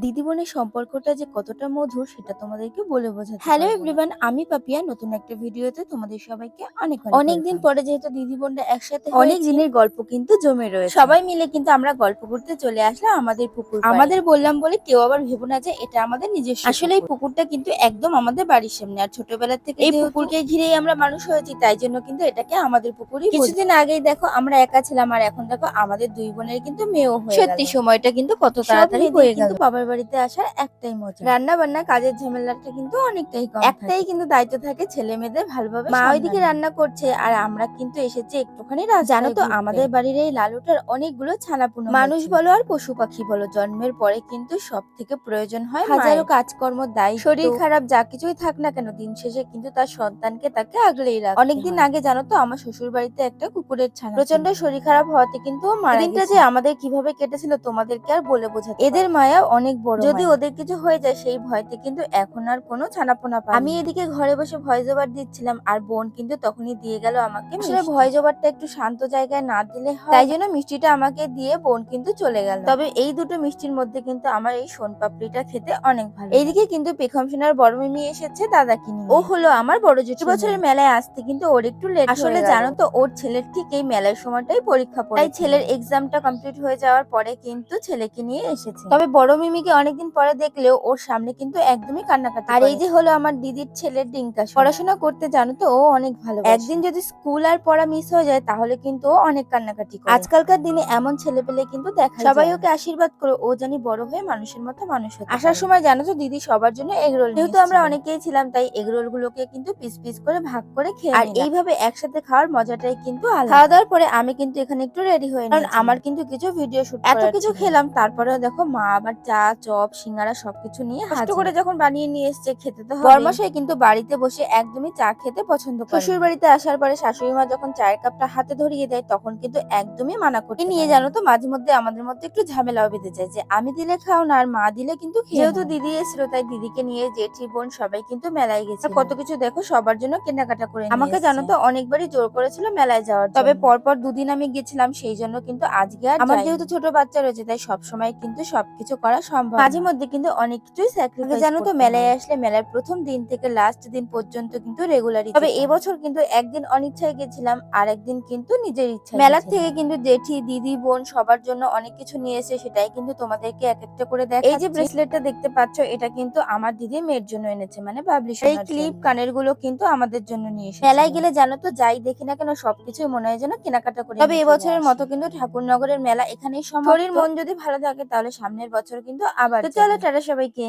দিদি বোনের সম্পর্কটা যে কতটা মধুর সেটা তোমাদেরকে বলে বোঝাতে হ্যালো পারবো না। এভরিওয়ান, আমি পাপিয়া নতুন একটা ভিডিওতে তোমাদের সবাইকে অনেক অনেক দিন পরে যেহেতু দিদি বোনরা একসাথে অনেক দিনের গল্প কিন্তু জমে রয়েছে। সবাই মিলে কিন্তু আমরা গল্প করতে চলে আসলাম আমাদের পুকুর পাড়ে। আমাদের বললাম বলে কেউ আবার ভেবো না যে এটা আমাদের নিজস্ব আসলে এই পুকুরটা কিন্তু একদম আমাদের বাড়ির সামনে। আর ছোটবেলা থেকে এই পুকুরকে ঘিরেই আমরা মানুষ হয়েছি, তাই জন্য কিন্তু এটাকে আমাদের পুকুরই বলি। কিছুদিন আগেই দেখো আমরা একা ছিলাম, আর এখন দেখো আমাদের দুই বোনের কিন্তু মেয়েও হয়ে গেল। সত্যি সময়টা কিন্তু কত তাড়াতাড়ি হয়ে গেল। বাবার বাড়িতে আসার একটাই মজা, রান্না বান্না কাজের ঝামেলাটা কিন্তু অনেকটাই কম। একটাই কিন্তু দায়িত্ব থাকে ছেলে মেয়েদের ভালোভাবে। মা ওইদিকে রান্না করছে আর আমরা কিন্তু এসেছি একটুখানি জানো তো আমাদের বাড়ির এই লালুটার অনেকগুলো ছানাপুনা। মানুষ বলো আর পশু পাখি বলো, জন্মের পরে কিন্তু সব থেকে প্রয়োজন হয় হাজারো কাজকর্ম, দায়িত্ব, শরীর খারাপ যা কিছুই থাক না কেন, দিন শেষে কিন্তু তার সন্তানকে তাকে আগলেই রাখে। অনেকদিন আগে জানো তো আমার শ্বশুর বাড়িতে একটা কুকুরের ছানা প্রচন্ড শরীর খারাপ হওয়াতে কিন্তু মারা গেছে। দিনটা যে আমাদের কিভাবে কেটেছিল তোমাদেরকে আর বলে বোঝাতে এদের মায়া অনেক বড়। যদি ওদের কিছু হয়ে যায় সেই ভয়তে কিন্তু এখন আর কোনো ছানাপোনা পাই। আমি এদিকে ঘরে বসে ভয়েস ওভার দিচ্ছিলাম আর বোন কিন্তু তখনই দিয়ে গেল আমাকে। আসলে ভয়েস ওভারটা একটু শান্ত জায়গায় না দিলে হয়, তাই জন্য মিষ্টিটা আমাকে দিয়ে বোন কিন্তু চলে গেল। তবে এই দুটো মিষ্টির মধ্যে কিন্তু আমার এই সোনপাপড়িটা খেতে অনেক ভালো। এইদিকে কিন্তু পেখম সোনার বড় মিমি এসেছে দাদাকে নিয়ে। ও হলো আমার বড় জেঠু। বছরের মেলায় আসতে কিন্তু ওর একটু লেট। আসলে জানো তো ওর ছেলের ঠিক এই মেলার সময়টাই পরীক্ষা পড়ে, তাই ছেলের এক্সামটা কমপ্লিট হয়ে যাওয়ার পরে কিন্তু ছেলেকে নিয়ে এসেছে। তবে বড় মিমিকে অনেকদিন পরে দেখলেও ওর সামনে কিন্তু একদমই কান্নাকাটি। আর এই যে হলো আমার দিদির ছেলের ডিঙ্কা, পড়াশোনা করতে জানো তো ও অনেক ভালো। একদিন যদি স্কুল আর পড়া মিস হয়ে যায় তাহলে কিন্তু ও অনেক কান্নাকাটি করে। আজকালকার দিনে এমন ছেলে পেলে কিন্তু দেখা সবাই ওকে আশীর্বাদ করে ও জানি বড় হয়ে মানুষের মতো মানুষ হতে। আসার সময় জানো তো দিদি সবার জন্য এগরোল, যেহেতু আমরা অনেকেই ছিলাম তাই এগরোল গুলোকে কিন্তু পিস পিস করে ভাগ করে খেয়ে আর এইভাবে একসাথে খাওয়ার মজাটাই কিন্তু আলাদা। খাওয়া দাওয়ার পরে আমি কিন্তু এখানে একটু রেডি হয়ে নিয়েছি, কারণ আমার কিন্তু কিছু ভিডিও শুট এত কিছু খেলাম তারপরেও দেখো মা আবার চা চপ সিঙ্গারা সবকিছু নিয়ে কষ্ট করে যখন বানিয়ে নিয়ে এসছে খেতে তো হবে। বরমশাই কিন্তু বাড়িতে বসে একদমই চা খেতে পছন্দ করে। শ্বশুর বাড়িতে আসার পরে শাশুড়ি মা যখন চায়ের কাপটা হাতে ধরিয়ে দেয় তখন কিন্তু একদমই মানা করতে নিয়ে জানো তো মাঝে মধ্যে আমাদের মধ্যে একটু ঝামেলাও বেঁধে যায় যে আমি দিলে খাও না আর মা দিলে কিন্তু যেহেতু দিদি এসেছিল তাই দিদিকে নিয়ে জেঠি বোন সবাই কিন্তু মেলায় গেছে। কত কিছু দেখো সবার জন্য কেনাকাটা করে আমাকে জানো তো অনেকবারই জোর করেছিল মেলায় যাওয়ার, তবে পরপর দুদিন আমি গেছিলাম সেই জন্য কিন্তু আজকে আর আমার যেহেতু ছোট বাচ্চা রয়েছে তাই সবসময় কিন্তু সবকিছু করা সম্ভব। মাঝে মধ্যে কিন্তু অনেক কিছুই স্যাক্রিফাইস জানো তো মেলায় আসলে মেলার প্রথম দিন থেকে লাস্ট দিন পর্যন্ত কিন্তু রেগুলারই। তবে এবছর কিন্তু একদিন অনিচ্ছায় গেছিলাম আর একদিন কিন্তু নিজের ইচ্ছা। মেলার থেকে কিন্তু জেঠি দিদি বোন সবার জন্য অনেক কিছু নিয়ে এসে সেটাই কিন্তু তোমাদেরকে এক একটা করে দেখাচ্ছি। এই যে ব্রেসলেটটা দেখতে পাচ্ছ এটা কিন্তু আমার দিদি মেয়ের জন্য এনেছে, মানে বাবলি সোনার। এই ক্লিপ কানের গুলো কিন্তু আমাদের জন্য নিয়ে এসেছে। মেলায় গেলে জানো তো যাই দেখি না কেন সবকিছুই মনে হয় যেন কেনাকাটা করে। তবে এবছরের মতো কিন্তু ঠাকুরনগরের মেলা এখানেই সমাপ্ত। শরীর মন যদি ভালো থাকে তাহলে সামনের বছর কিন্তু আবার চলো টাটা সবাইকে।